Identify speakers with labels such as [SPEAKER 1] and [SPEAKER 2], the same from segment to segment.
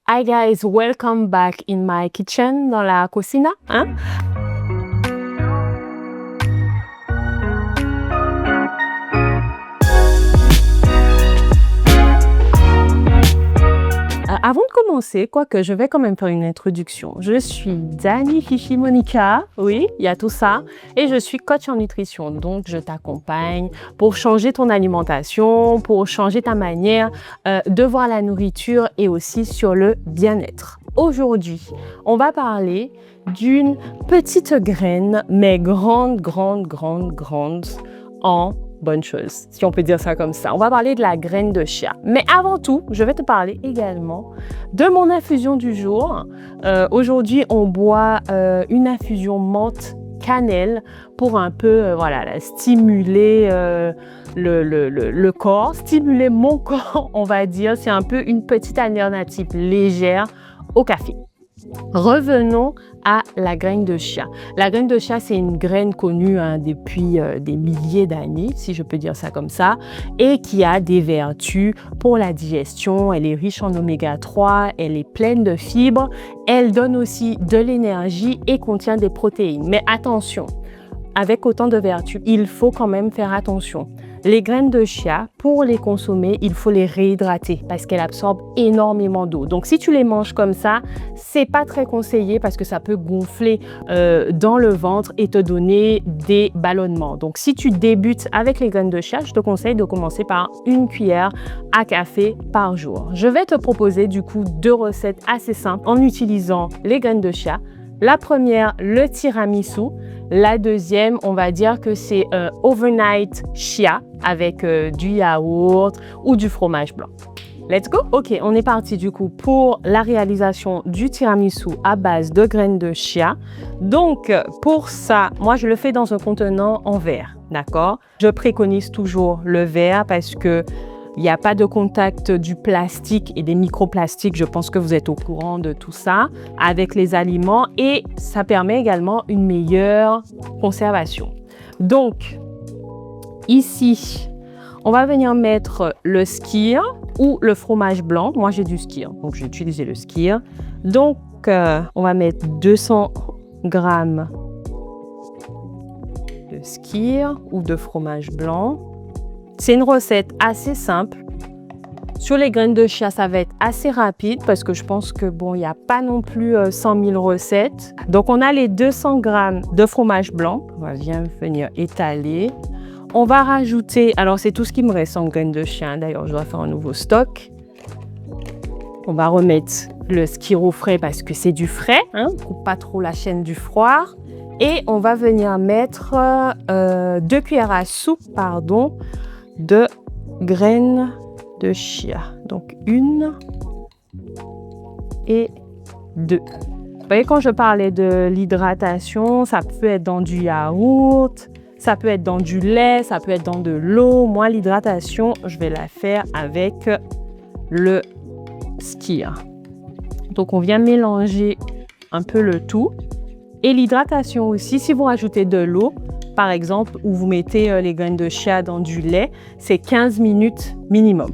[SPEAKER 1] Hi guys, welcome back in my kitchen, dans la cocina, hein? Avant de commencer, quoique je vais quand même faire une introduction. Je suis Dani Fifi Monica, oui, il y a tout ça, et je suis coach en nutrition. Donc, je t'accompagne pour changer ton alimentation, pour changer ta manière de voir la nourriture et aussi sur le bien-être. Aujourd'hui, on va parler d'une petite graine, mais grande en bonne chose, si on peut dire ça comme ça. On va parler de la graine de chia. Mais avant tout, je vais te parler également de mon infusion du jour. Aujourd'hui, on boit une infusion menthe cannelle pour un peu stimuler le corps, stimuler mon corps, on va dire. C'est un peu une petite alternative légère au café. Revenons à la graine de chia. La graine de chia, c'est une graine connue depuis des milliers d'années, si je peux dire ça comme ça, et qui a des vertus pour la digestion. Elle est riche en oméga 3, elle est pleine de fibres, elle donne aussi de l'énergie et contient des protéines. Mais attention, avec autant de vertus, il faut quand même faire attention. Les graines de chia, pour les consommer, il faut les réhydrater parce qu'elles absorbent énormément d'eau. Donc, si tu les manges comme ça, c'est pas très conseillé parce que ça peut gonfler dans le ventre et te donner des ballonnements. Donc, si tu débutes avec les graines de chia, je te conseille de commencer par une cuillère à café par jour. Je vais te proposer du coup 2 recettes assez simples en utilisant les graines de chia. La première, le tiramisu. La deuxième, on va dire que c'est overnight chia avec du yaourt ou du fromage blanc. Let's go! Ok, on est parti du coup pour la réalisation du tiramisu à base de graines de chia. Donc, pour ça, moi, je le fais dans un contenant en verre, d'accord? Je préconise toujours le verre parce que il n'y a pas de contact du plastique et des microplastiques. Je pense que vous êtes au courant de tout ça avec les aliments et ça permet également une meilleure conservation. Donc, ici, on va venir mettre le skyr ou le fromage blanc. Moi, j'ai du skyr, donc j'ai utilisé le skyr. Donc, on va mettre 200 grammes de skyr ou de fromage blanc. C'est une recette assez simple. Sur les graines de chia, ça va être assez rapide parce que je pense que il n'y a pas non plus 100 000 recettes. Donc, on a les 200 grammes de fromage blanc. On va venir étaler. On va rajouter, alors c'est tout ce qui me reste en graines de chia. D'ailleurs, je dois faire un nouveau stock. On va remettre le skyr au frais parce que c'est du frais, pour pas trop la chaîne du froid. Et on va venir mettre 2 cuillères à soupe, de graines de chia. Donc 1 et 2. Vous voyez, quand je parlais de l'hydratation, ça peut être dans du yaourt, ça peut être dans du lait, ça peut être dans de l'eau. Moi, l'hydratation, je vais la faire avec le skyr. Donc, on vient mélanger un peu le tout. Et l'hydratation aussi, si vous rajoutez de l'eau, par exemple, où vous mettez les graines de chia dans du lait, c'est 15 minutes minimum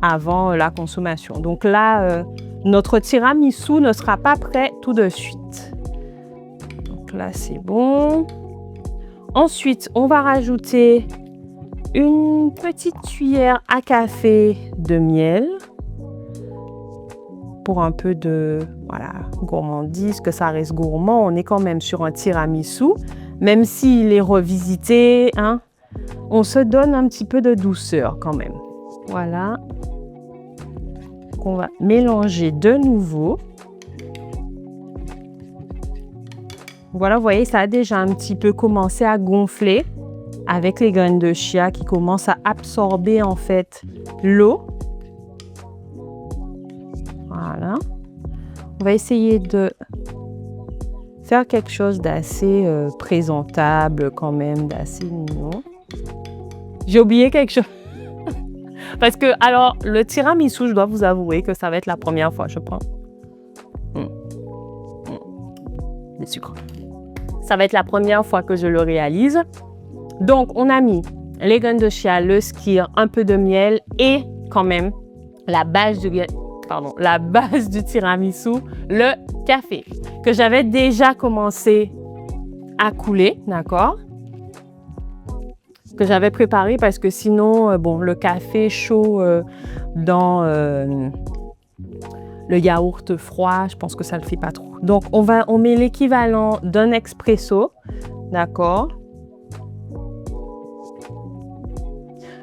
[SPEAKER 1] avant la consommation. Donc là, notre tiramisu ne sera pas prêt tout de suite. Donc là, c'est bon. Ensuite, on va rajouter une petite cuillère à café de miel pour un peu de gourmandise, que ça reste gourmand. On est quand même sur un tiramisu. Même s'il est revisité, on se donne un petit peu de douceur quand même. Voilà. On va mélanger de nouveau. Voilà, vous voyez, ça a déjà un petit peu commencé à gonfler avec les graines de chia qui commencent à absorber en fait l'eau. Voilà. On va essayer de faire quelque chose d'assez présentable quand même, d'assez mignon. J'ai oublié quelque chose. Parce que, alors, le tiramisu, je dois vous avouer que ça va être la première fois, je prends. Des sucres. Ça va être la première fois que je le réalise. Donc, on a mis les graines de chia, le skyr, un peu de miel et quand même la base de la base du tiramisu, le café, que j'avais déjà commencé à couler, d'accord? Que j'avais préparé parce que sinon, le café chaud dans le yaourt froid, je pense que ça ne le fait pas trop. Donc, on met l'équivalent d'un expresso, d'accord?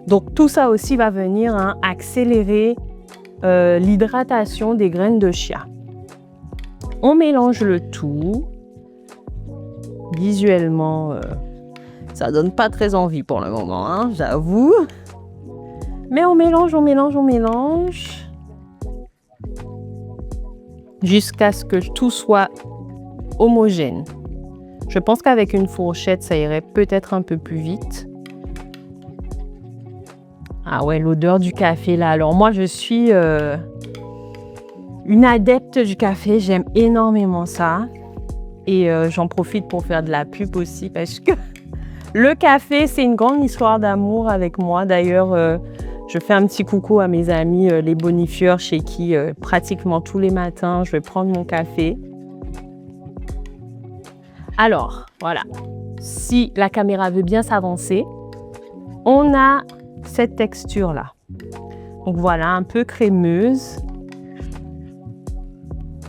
[SPEAKER 1] Donc, tout ça aussi va venir accélérer l'hydratation des graines de chia. On mélange le tout. Visuellement, ça donne pas très envie pour le moment, hein, j'avoue. Mais on mélange, on mélange, on mélange. Jusqu'à ce que tout soit homogène. Je pense qu'avec une fourchette, ça irait peut-être un peu plus vite. Ah ouais, l'odeur du café là. Alors moi, je suis une adepte du café. J'aime énormément ça. Et j'en profite pour faire de la pub aussi parce que le café, c'est une grande histoire d'amour avec moi. D'ailleurs, je fais un petit coucou à mes amis, les bonifieurs, chez qui pratiquement tous les matins, je vais prendre mon café. Alors, voilà. Si la caméra veut bien s'avancer, on a cette texture-là. Donc voilà, un peu crémeuse.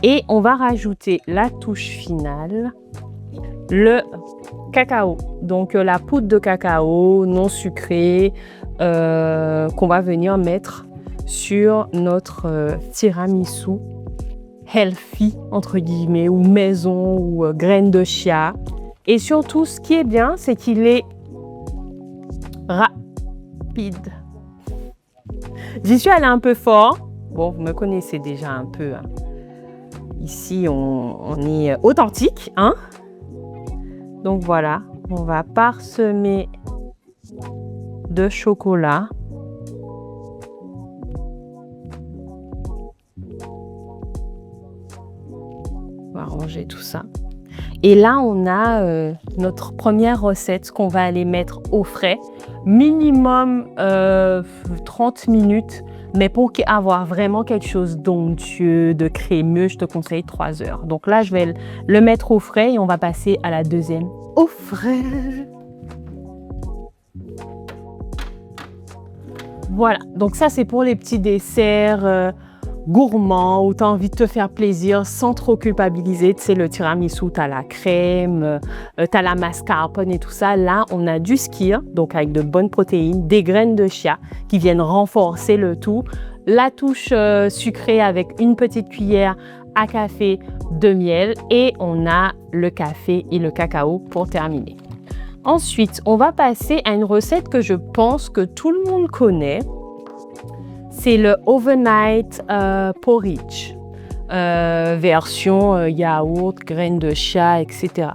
[SPEAKER 1] Et on va rajouter la touche finale, le cacao. Donc la poudre de cacao non sucrée qu'on va venir mettre sur notre tiramisu healthy, entre guillemets, ou maison, ou graines de chia. Et surtout, ce qui est bien, c'est qu'il est rapide. J'y suis allée un peu fort. Bon, vous me connaissez déjà un peu, hein. Ici, on est authentique, hein? Donc voilà, on va parsemer de chocolat. On va ranger tout ça. Et là, on a notre première recette qu'on va aller mettre au frais. Minimum 30 minutes. Mais pour avoir vraiment quelque chose d'onctueux, de crémeux, je te conseille 3 heures. Donc là, je vais le mettre au frais et on va passer à la deuxième au frais. Voilà, donc ça c'est pour les petits desserts gourmands où tu as envie de te faire plaisir sans trop culpabiliser. Tu sais, le tiramisu, tu as la crème, tu as la mascarpone et tout ça. Là, on a du skyr, donc avec de bonnes protéines, des graines de chia qui viennent renforcer le tout. La touche sucrée avec une petite cuillère à café de miel et on a le café et le cacao pour terminer. Ensuite, on va passer à une recette que je pense que tout le monde connaît. C'est le overnight porridge, version yaourt, graines de chia, etc.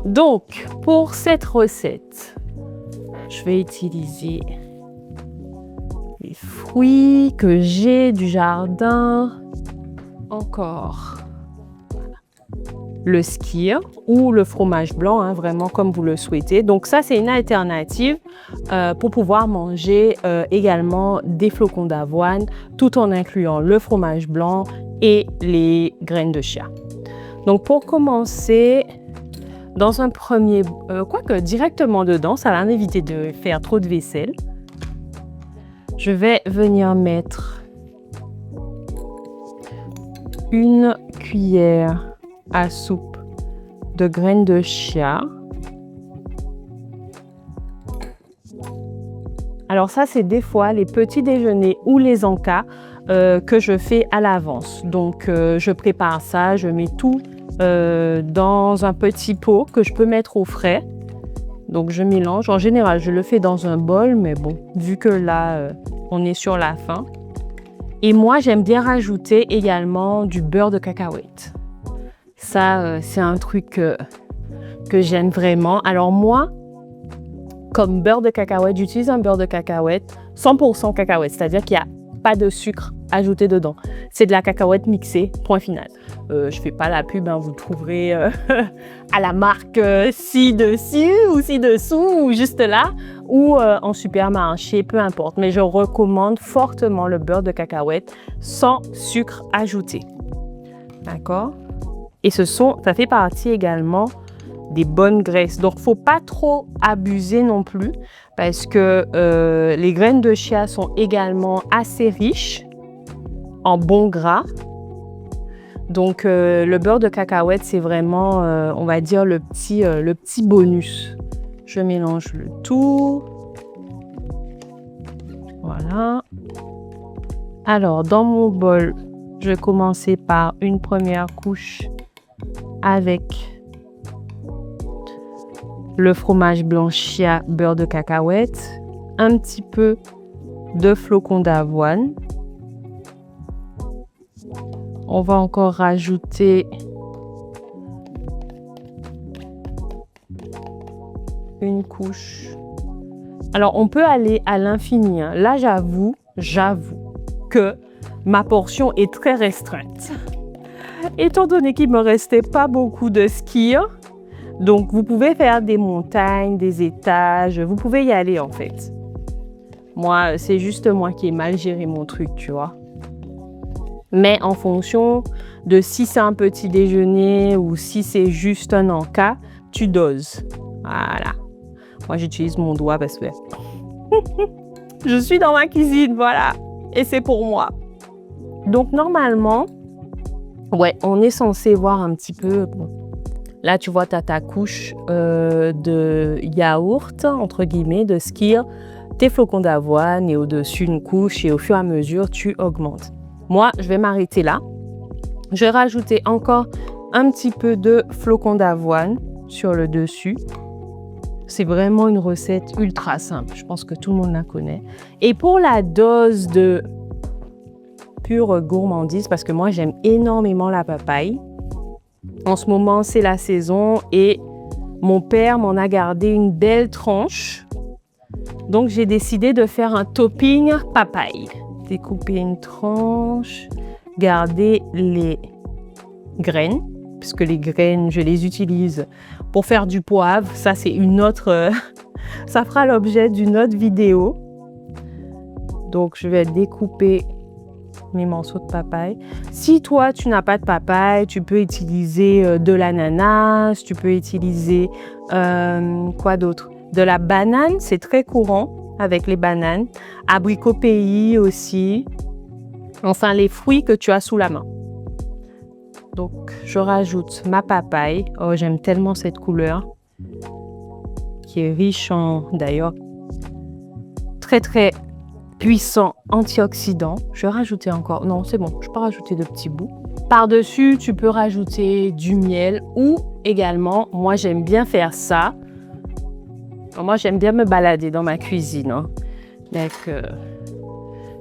[SPEAKER 1] Donc, pour cette recette, je vais utiliser les fruits que j'ai du jardin. Encore le skyr ou le fromage blanc, hein, vraiment comme vous le souhaitez. Donc ça, c'est une alternative pour pouvoir manger également des flocons d'avoine tout en incluant le fromage blanc et les graines de chia. Donc pour commencer, dans un premier... quoique directement dedans, ça va m'éviter de faire trop de vaisselle. Je vais venir mettre une cuillère à soupe de graines de chia. Alors ça, c'est des fois les petits déjeuners ou les encas que je fais à l'avance. Donc, je prépare ça, je mets tout dans un petit pot que je peux mettre au frais. Donc, je mélange. En général, je le fais dans un bol, mais bon, vu que là, on est sur la fin. Et moi, j'aime bien rajouter également du beurre de cacahuète. Ça, c'est un truc que j'aime vraiment. Alors moi, comme beurre de cacahuète, j'utilise un beurre de cacahuète 100% cacahuète. C'est-à-dire qu'il n'y a pas de sucre ajouté dedans. C'est de la cacahuète mixée, point final. Je fais pas la pub, hein, vous le trouverez à la marque ci-dessus ou ci-dessous ou juste là ou en supermarché, peu importe. Mais je recommande fortement le beurre de cacahuète sans sucre ajouté. D'accord? Et ça fait partie également des bonnes graisses. Donc, il ne faut pas trop abuser non plus parce que les graines de chia sont également assez riches en bons gras. Donc, le beurre de cacahuète, c'est vraiment, on va dire, le petit bonus. Je mélange le tout. Voilà. Alors, dans mon bol, je vais commencer par une première couche avec le fromage blanc chia, beurre de cacahuète, un petit peu de flocons d'avoine. On va encore rajouter une couche. Alors, on peut aller à l'infini, hein. Là, j'avoue que ma portion est très restreinte. Étant donné qu'il me restait pas beaucoup de skyr, donc vous pouvez faire des montagnes, des étages, vous pouvez y aller en fait. Moi, c'est juste moi qui ai mal géré mon truc, tu vois. Mais en fonction de si c'est un petit déjeuner ou si c'est juste un encas, tu doses. Voilà. Moi, j'utilise mon doigt parce que je suis dans ma cuisine, voilà. Et c'est pour moi. Donc, normalement, ouais, on est censé voir un petit peu... Bon, là, tu vois, tu as ta couche de yaourt, entre guillemets, de skyr, tes flocons d'avoine et au-dessus une couche et au fur et à mesure, tu augmentes. Moi, je vais m'arrêter là. Je vais rajouter encore un petit peu de flocons d'avoine sur le dessus. C'est vraiment une recette ultra simple. Je pense que tout le monde la connaît. Et pour la dose de pure gourmandise, parce que moi, j'aime énormément la papaye. En ce moment, c'est la saison et mon père m'en a gardé une belle tranche. Donc, j'ai décidé de faire un topping papaye. Découper une tranche, garder les graines, parce que les graines, je les utilise pour faire du poivre. Ça, c'est une autre... ça fera l'objet d'une autre vidéo. Donc, je vais découper mes morceaux de papaye. Si toi, tu n'as pas de papaye, tu peux utiliser de l'ananas, tu peux utiliser quoi d'autre? De la banane, c'est très courant avec les bananes. Abricot pays aussi. Enfin, les fruits que tu as sous la main. Donc, je rajoute ma papaye. Oh, j'aime tellement cette couleur qui est riche en, d'ailleurs, très très puissant antioxydant. Je vais rajouter encore, non c'est bon, je peux rajouter de petits bouts. Par-dessus, tu peux rajouter du miel ou également, moi j'aime bien faire ça. Moi j'aime bien me balader dans ma cuisine. Hein. Donc,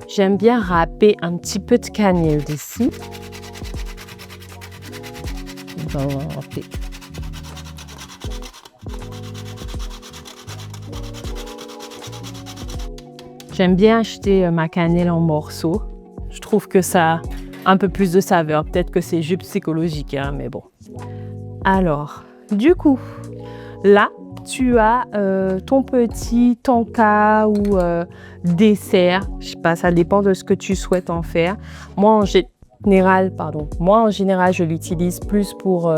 [SPEAKER 1] j'aime bien râper un petit peu de cannelle d'ici. J'aime bien acheter ma cannelle en morceaux. Je trouve que ça a un peu plus de saveur. Peut-être que c'est juste psychologique, hein, mais bon. Alors, du coup, là, tu as ton petit tanka ou dessert. Je sais pas, ça dépend de ce que tu souhaites en faire. Moi, en général, je l'utilise plus pour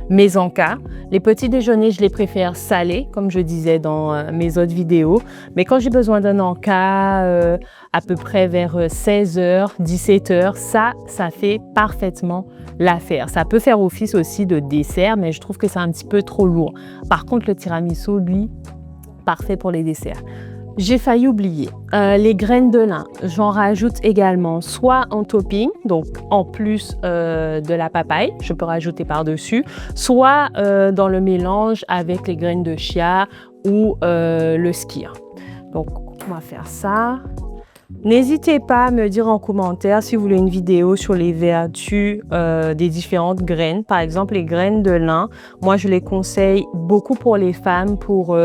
[SPEAKER 1] mes encas. Les petits déjeuners, je les préfère salés, comme je disais dans mes autres vidéos. Mais quand j'ai besoin d'un encas, à peu près vers 16h, 17h, ça fait parfaitement l'affaire. Ça peut faire office aussi de dessert, mais je trouve que c'est un petit peu trop lourd. Par contre, le tiramisu, lui, parfait pour les desserts. J'ai failli oublier les graines de lin. J'en rajoute également soit en topping, donc en plus de la papaye, je peux rajouter par-dessus, soit dans le mélange avec les graines de chia ou le skyr. Donc, on va faire ça. N'hésitez pas à me dire en commentaire si vous voulez une vidéo sur les vertus des différentes graines. Par exemple, les graines de lin, moi je les conseille beaucoup pour les femmes, pour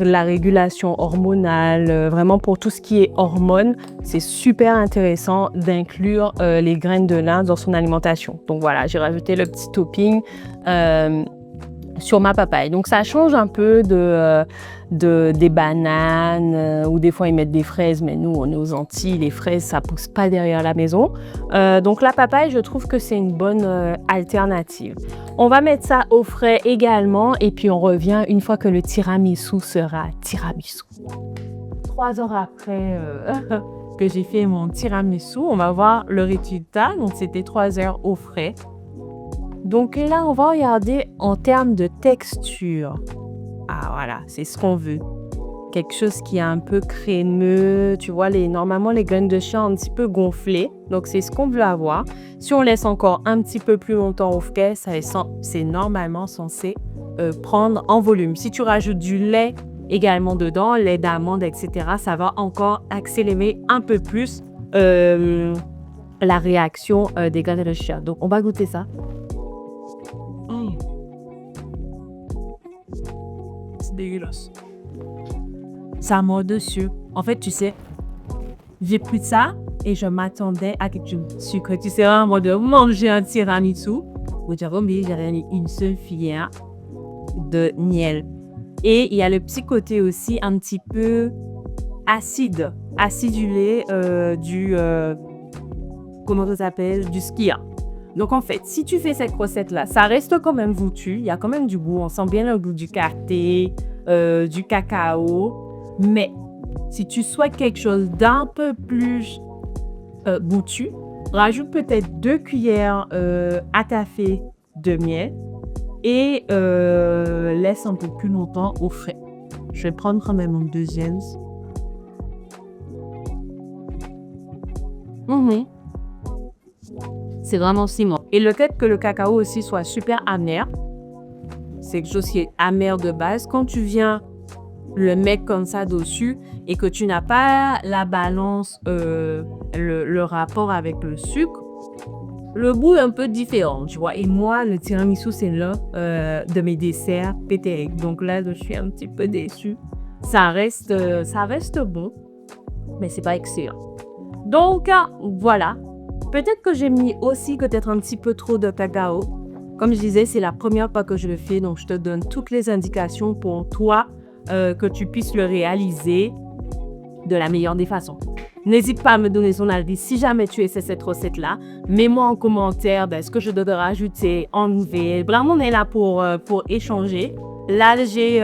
[SPEAKER 1] la régulation hormonale, vraiment pour tout ce qui est hormones. C'est super intéressant d'inclure les graines de lin dans son alimentation. Donc voilà, j'ai rajouté le petit topping sur ma papaye. Donc ça change un peu des bananes ou des fois ils mettent des fraises, mais nous on est aux Antilles, les fraises ça pousse pas derrière la maison. Donc la papaye, je trouve que c'est une bonne alternative. On va mettre ça au frais également et puis on revient une fois que le tiramisu sera tiramisu. 3 heures après que j'ai fait mon tiramisu, on va voir le résultat. Donc c'était 3 heures au frais. Donc là, on va regarder en termes de texture. Ah voilà, c'est ce qu'on veut. Quelque chose qui est un peu crémeux. Tu vois, normalement, les graines de chia ont un petit peu gonflé. Donc, c'est ce qu'on veut avoir. Si on laisse encore un petit peu plus longtemps au frais, c'est normalement censé prendre en volume. Si tu rajoutes du lait également dedans, lait d'amande, etc., ça va encore accélérer un peu plus la réaction des graines de chia. Donc, on va goûter ça. C'est dégueulasse. Ça mord dessus. En fait, tu sais, j'ai pris ça et je m'attendais à quelque chose de sucré. Tu sais, vraiment de manger un tiramisu. Ou j'avais oublié, j'avais mis une seule cuillère de miel. Et il y a le petit côté aussi un petit peu acide, acidulé comment ça s'appelle, du skyr. Donc, en fait, si tu fais cette recette-là, ça reste quand même goûtu. Il y a quand même du goût. On sent bien le goût du café, du cacao. Mais si tu souhaites quelque chose d'un peu plus goûtu, rajoute peut-être 2 cuillères à café de miel et laisse un peu plus longtemps au frais. Je vais prendre quand même un deuxième. C'est vraiment si bon. Et le fait que le cacao aussi soit super amer, c'est quelque chose qui est amer de base. Quand tu viens le mettre comme ça dessus et que tu n'as pas la balance, le rapport avec le sucre, le goût est un peu différent, tu vois. Et moi, le tiramisu, c'est l'un de mes desserts préférés. Donc là, je suis un petit peu déçue. Ça reste bon, mais c'est pas excellent. Donc, voilà. Peut-être que j'ai mis aussi peut-être un petit peu trop de cacao. Comme je disais, c'est la première fois que je le fais, donc je te donne toutes les indications pour toi que tu puisses le réaliser de la meilleure des façons. N'hésite pas à me donner ton avis si jamais tu essaies cette recette-là. Mets-moi en commentaire ce que je dois rajouter, enlever. Vraiment, on est là pour échanger. Là, j'ai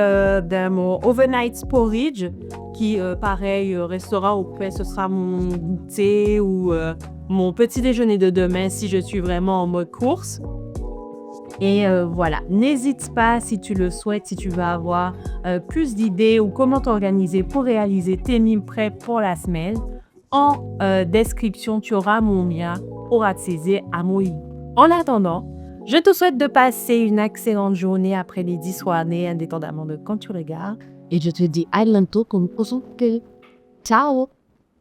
[SPEAKER 1] mon overnight porridge qui, pareil, restera au frais. Ce sera mon goûter ou mon petit déjeuner de demain si je suis vraiment en mode course. Et voilà, n'hésite pas si tu le souhaites, si tu veux avoir plus d'idées ou comment t'organiser pour réaliser tes meal prep pour la semaine. En description, tu auras mon lien pour accéder à mon e-book. En attendant, je te souhaite de passer une excellente journée après-midi, soirée, indépendamment de quand tu regardes. Et je te dis à bientôt comme Ciao!